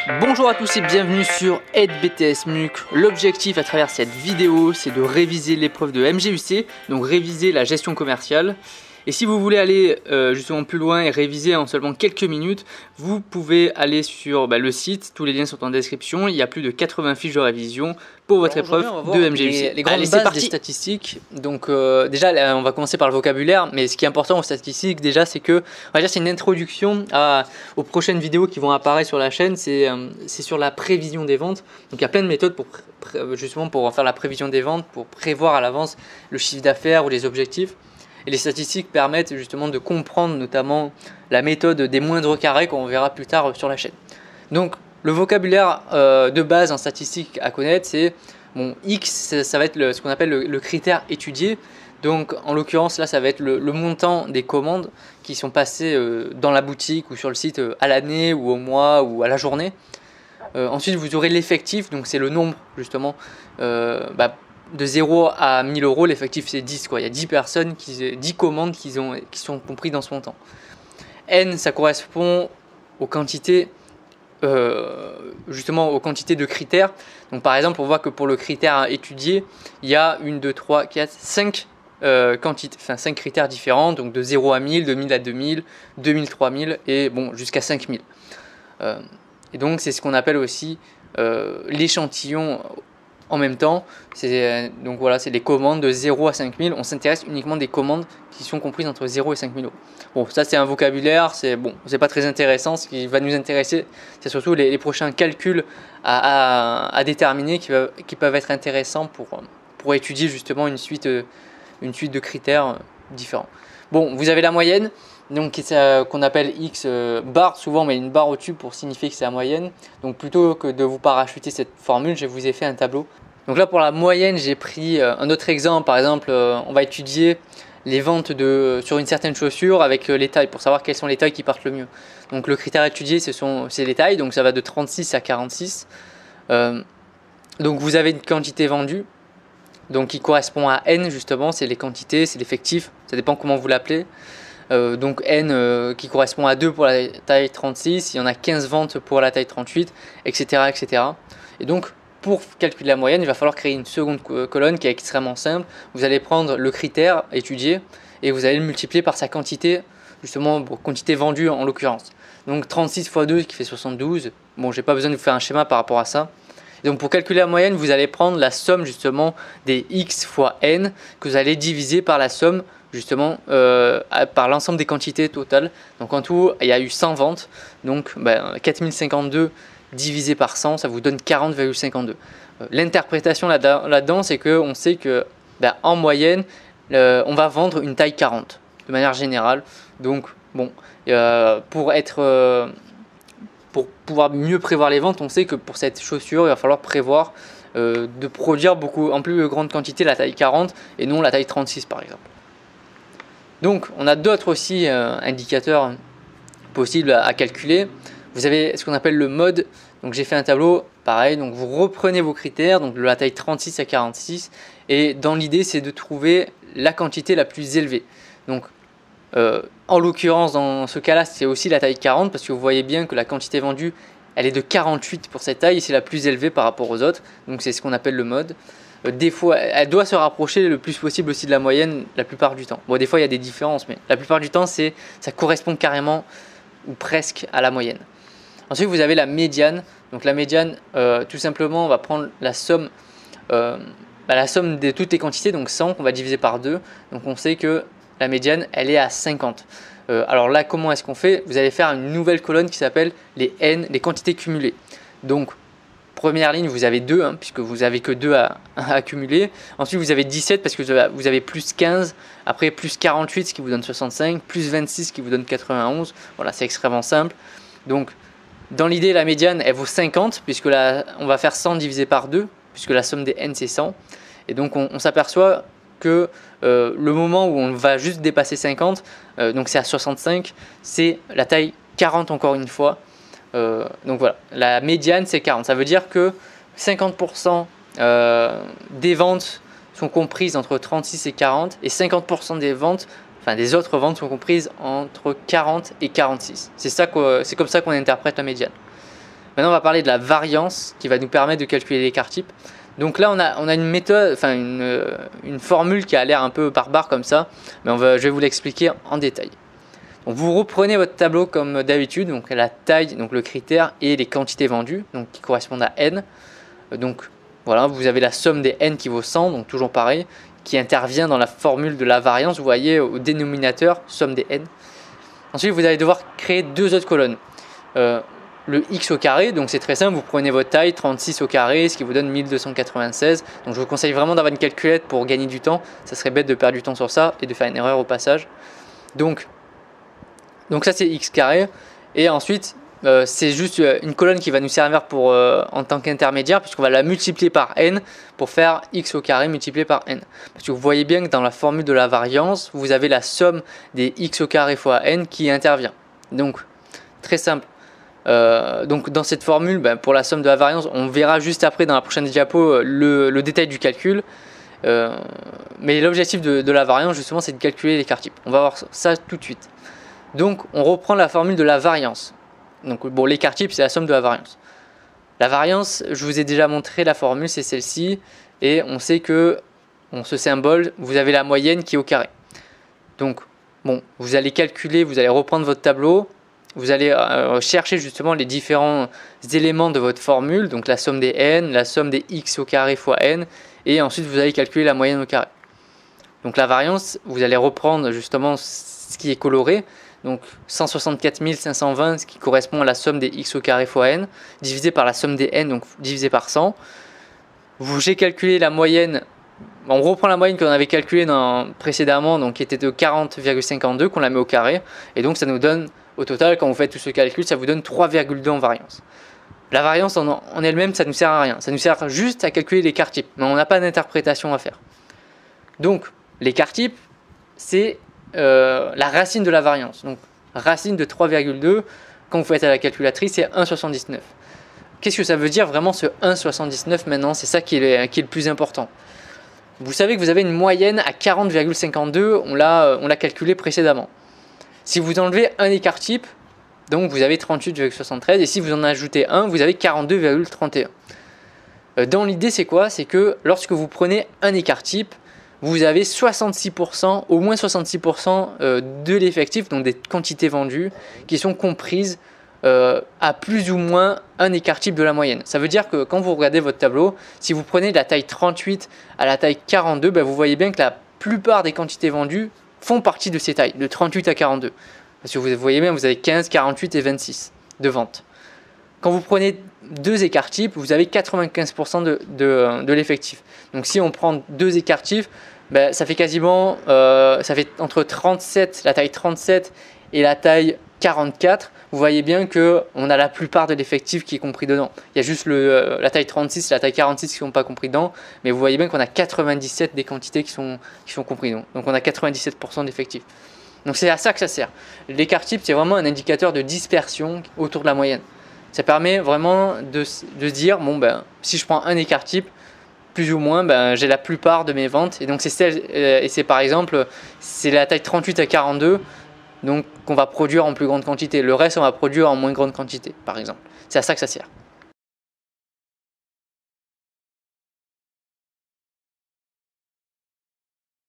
Bonjour à tous et bienvenue sur Aide BTS MUC. L'objectif à travers cette vidéo, c'est de réviser l'épreuve de MGUC, donc réviser la gestion commerciale. Et si vous voulez aller justement plus loin et réviser en seulement quelques minutes, vous pouvez aller sur le site, tous les liens sont en description, il y a plus de 80 fiches de révision pour votre épreuve de MGUC. Les grandes bases des statistiques, donc déjà on va commencer par le vocabulaire, mais ce qui est important aux statistiques déjà c'est que, on va dire c'est une introduction aux prochaines vidéos qui vont apparaître sur la chaîne, c'est sur la prévision des ventes. Donc il y a plein de méthodes justement pour faire la prévision des ventes, pour prévoir à l'avance le chiffre d'affaires ou les objectifs. Et les statistiques permettent justement de comprendre notamment la méthode des moindres carrés qu'on verra plus tard sur la chaîne. Donc le vocabulaire de base en statistique à connaître, c'est X, ça va être ce qu'on appelle le critère étudié. Donc en l'occurrence là ça va être le montant des commandes qui sont passées dans la boutique ou sur le site à l'année ou au mois ou à la journée. Ensuite vous aurez l'effectif, donc c'est le nombre justement de 0 à 1000 euros, l'effectif c'est 10 quoi. Il y a 10 personnes, 10 commandes qui sont comprises dans ce montant. N, ça correspond aux quantités, justement aux quantités de critères. Donc par exemple, on voit que pour le critère étudié, il y a 1, 2, 3, 4, 5 5 critères différents, donc de 0 à 1000, de 1000 à 2000, 2000, 3000 et jusqu'à 5000. Et donc c'est ce qu'on appelle aussi l'échantillon. En même temps, donc voilà, c'est les commandes de 0 à 5000. On s'intéresse uniquement des commandes qui sont comprises entre 0 et 5000 euros. Bon, ça c'est un vocabulaire, c'est pas très intéressant. Ce qui va nous intéresser, c'est surtout les prochains calculs à déterminer qui peuvent être intéressants pour étudier justement une suite de critères différents. Bon, vous avez la moyenne, donc qu'on appelle X bar, souvent on met une barre au-dessus pour signifier que c'est la moyenne. Donc plutôt que de vous parachuter cette formule, je vous ai fait un tableau. Donc là pour la moyenne, j'ai pris un autre exemple. Par exemple, on va étudier les ventes sur une certaine chaussure avec les tailles pour savoir quelles sont les tailles qui partent le mieux. Donc le critère étudié, c'est les tailles, donc ça va de 36 à 46. Donc vous avez une quantité vendue, donc qui correspond à N justement, c'est les quantités, c'est l'effectif, ça dépend comment vous l'appelez. Donc N qui correspond à 2 pour la taille 36, il y en a 15 ventes pour la taille 38, etc. etc. Et donc pour calculer la moyenne, il va falloir créer une seconde colonne qui est extrêmement simple. Vous allez prendre le critère étudié et vous allez le multiplier par sa quantité, justement quantité vendue en l'occurrence. Donc 36 fois 2 qui fait 72, j'ai pas besoin de vous faire un schéma par rapport à ça. Et donc pour calculer la moyenne, vous allez prendre la somme justement des X fois N que vous allez diviser par la somme justement par l'ensemble des quantités totales. Donc en tout, il y a eu 100 ventes, donc 4052 divisé par 100, ça vous donne 40,52. L'interprétation là-dedans, c'est qu'on sait que en moyenne, on va vendre une taille 40 de manière générale. Donc pour pouvoir mieux prévoir les ventes, on sait que pour cette chaussure, il va falloir prévoir de produire en plus grande quantité la taille 40 et non la taille 36 par exemple. Donc on a d'autres aussi indicateurs possibles à calculer. Vous avez ce qu'on appelle le mode. Donc j'ai fait un tableau pareil, donc vous reprenez vos critères, donc de la taille 36 à 46, et dans l'idée c'est de trouver la quantité la plus élevée. Donc en l'occurrence dans ce cas là c'est aussi la taille 40 parce que vous voyez bien que la quantité vendue elle est de 48 pour cette taille et c'est la plus élevée par rapport aux autres, donc c'est ce qu'on appelle le mode. Des fois elle doit se rapprocher le plus possible aussi de la moyenne la plupart du temps. Des fois il y a des différences, mais la plupart du temps ça correspond carrément ou presque à la moyenne. Ensuite vous avez la médiane. Donc la médiane, tout simplement on va prendre la somme de toutes les quantités, donc 100 qu'on va diviser par 2. Donc on sait que la médiane elle est à 50. Alors là comment est-ce qu'on fait? Vous allez faire une nouvelle colonne qui s'appelle les N, les quantités cumulées. Donc première ligne vous avez 2 puisque vous avez que 2 à accumuler. Ensuite vous avez 17 parce que vous avez plus 15, après plus 48 ce qui vous donne 65, plus 26 ce qui vous donne 91. Voilà, c'est extrêmement simple. Donc dans l'idée la médiane elle vaut 50 puisque là on va faire 100 divisé par 2 puisque la somme des N c'est 100. Et donc on s'aperçoit que le moment où on va juste dépasser 50, donc c'est à 65, c'est la taille 40 encore une fois. Donc voilà, la médiane c'est 40. Ça veut dire que 50% des ventes sont comprises entre 36 et 40 et 50% des autres ventes sont comprises entre 40 et 46. C'est comme ça qu'on interprète la médiane. Maintenant, on va parler de la variance qui va nous permettre de calculer l'écart type. Donc là, on a une méthode, enfin une formule qui a l'air un peu barbare comme ça, mais je vais vous l'expliquer en détail. Donc vous reprenez votre tableau comme d'habitude, donc la taille, donc le critère et les quantités vendues, donc qui correspondent à n. Donc voilà, vous avez la somme des n qui vaut 100, donc toujours pareil, qui intervient dans la formule de la variance. Vous voyez au dénominateur, somme des n. Ensuite, vous allez devoir créer deux autres colonnes. Le x au carré, donc c'est très simple, vous prenez votre taille, 36 au carré, ce qui vous donne 1296. Donc je vous conseille vraiment d'avoir une calculette pour gagner du temps. Ça serait bête de perdre du temps sur ça et de faire une erreur au passage. Donc ça c'est x carré. Et ensuite, c'est juste une colonne qui va nous servir pour, en tant qu'intermédiaire, puisqu'on va la multiplier par n pour faire x au carré multiplié par n. Parce que vous voyez bien que dans la formule de la variance, vous avez la somme des x au carré fois n qui intervient. Donc très simple. Donc dans cette formule, pour la somme de la variance, on verra juste après dans la prochaine diapo le détail du calcul. Mais l'objectif de la variance justement, c'est de calculer l'écart type. On va voir ça tout de suite. Donc on reprend la formule de la variance. Donc bon, l'écart type c'est la somme de la variance. La variance, je vous ai déjà montré la formule, c'est celle-ci. Et on sait que ce symbole, vous avez la moyenne qui est au carré. Donc bon, vous allez calculer, vous allez reprendre votre tableau. Vous allez chercher justement les différents éléments de votre formule, donc la somme des n, la somme des x au carré fois n, et ensuite vous allez calculer la moyenne au carré. Donc la variance, vous allez reprendre justement ce qui est coloré, donc 164 520, ce qui correspond à la somme des x au carré fois n, divisé par la somme des n, donc divisé par 100. J'ai calculé la moyenne, on reprend la moyenne qu'on avait calculée précédemment, donc qui était de 40,52, qu'on la met au carré, et donc ça nous donne... Au total, quand vous faites tout ce calcul, ça vous donne 3,2 en variance. La variance en elle-même, ça ne nous sert à rien. Ça nous sert juste à calculer l'écart type, mais on n'a pas d'interprétation à faire. Donc, l'écart type, c'est la racine de la variance. Donc, racine de 3,2, quand vous faites à la calculatrice, c'est 1,79. Qu'est-ce que ça veut dire vraiment ce 1,79 maintenant? C'est ça qui est le plus important. Vous savez que vous avez une moyenne à 40,52, on l'a calculé précédemment. Si vous enlevez un écart type, donc vous avez 38,73, et si vous en ajoutez un, vous avez 42,31. Dans l'idée, c'est quoi? C'est que lorsque vous prenez un écart type, vous avez 66%, au moins 66% de l'effectif, donc des quantités vendues, qui sont comprises à plus ou moins un écart type de la moyenne. Ça veut dire que quand vous regardez votre tableau, si vous prenez de la taille 38 à la taille 42, vous voyez bien que la plupart des quantités vendues font partie de ces tailles, de 38 à 42. Parce que vous voyez bien, vous avez 15, 48 et 26 de vente. Quand vous prenez deux écarts types, vous avez 95% de l'effectif. Donc si on prend deux écarts types, ça fait quasiment, ça fait entre 37, la taille 37 et la taille 44. Vous voyez bien qu'on a la plupart de l'effectif qui est compris dedans. Il y a juste la taille 36 et la taille 46 qui ne sont pas compris dedans, mais vous voyez bien qu'on a 97 des quantités qui sont compris dedans. Donc on a 97% d'effectifs. Donc c'est à ça que ça sert. L'écart type, c'est vraiment un indicateur de dispersion autour de la moyenne. Ça permet vraiment de se dire, si je prends un écart type, plus ou moins, j'ai la plupart de mes ventes. Et donc c'est par exemple, c'est la taille 38 à 42, donc qu'on va produire en plus grande quantité. Le reste, on va produire en moins grande quantité, par exemple. C'est à ça que ça sert.